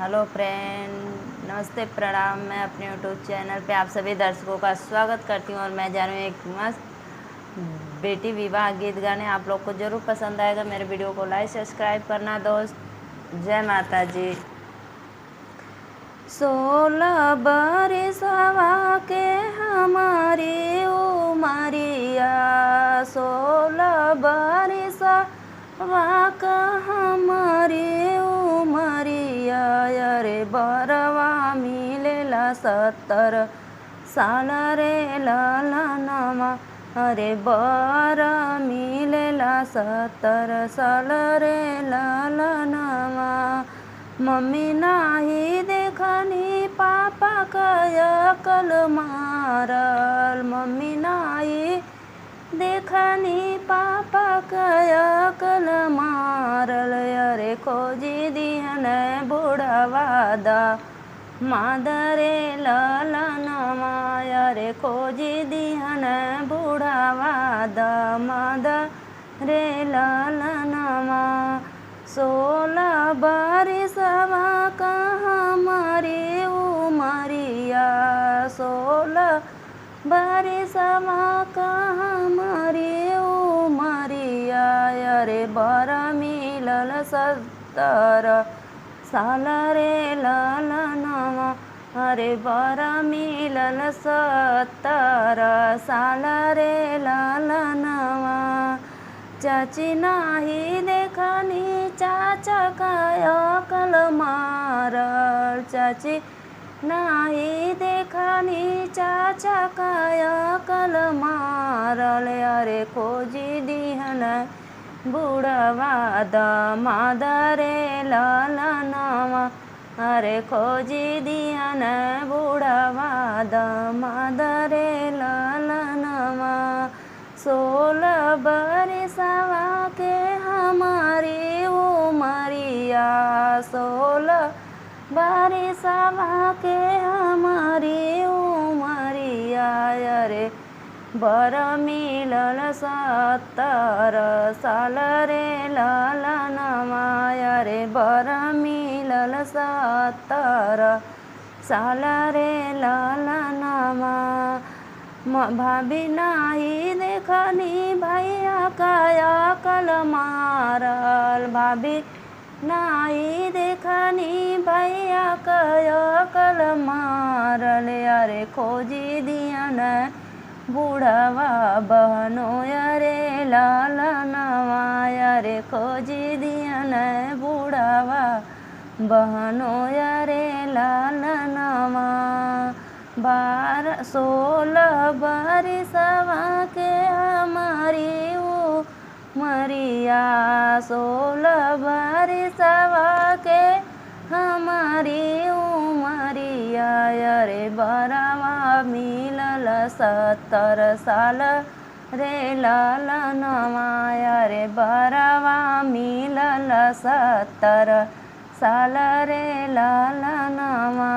Hello friend, नमस्ते, प्रणाम। मैं अपने यूट्यूब चैनल पे आप सभी दर्शकों का स्वागत करती हूँ और मैं जानू एक मस्त बेटी विवाह गीत गाने आप लोग को ज़रूर पसंद आएगा। मेरे वीडियो को लाइक सब्सक्राइब करना दोस्त। जय माता जी। 16 बरसवा के हमारी उमरिया, 16 बरसवा का हमारी उमरिया, अरे बरवा मिलेला 70 साल रे ललनमा, अरे बर मिलेला 70 साल रे ललनमा। मम्मी नाही देखनी पापा कल मारल, मम्मी नाही देखनी पापा कल मारल, अरे खोजी दिहन बुढ़वा दा मादरे ललनमा, अरे खोजी दिहन बुढ़वा दा मादरे ललनमा। 16 बरसवा का हमारी उमरिया, 16 बरसवा का हमारी उमरिया, अरे बर मिलल 70 साल रे ललनमा, अरे बर मिलल 70 साल रे ललनमा। चाची नाही देखनी चाचा कल मारल, चाची नाही देखनी चाचा कल मारल, अरे खोजी दिहन बुढ़वा दामाद रे ललनमा, अरे खोजी दिहन बुढ़वा दामाद रे ललनमा। 16 बरसवा के हमारी उमरिया, 16 बरसवा के हमारी उमरिया, अरे बर मिलल 70 साल रे ललनमा, अरे बर मिलल 70 साल रे ललनमा। भाभी नाही देखनी भैया कल मारल, भाभी नाही देखनी भैया कल मारल, अरे खोजी दियन बुढ़वा बहनो अरे ललनवा, अरे खोजी दियन बुढ़वा बहनो अरे ललनवा। 16 बरसवा के हमारी उमरिया, 16 बरसवा के हमारी उमरिया, अरे बरवा मिलल 70 साल रे ललनवा, अरे बरवा मिलल 70 साल रे ललनवा।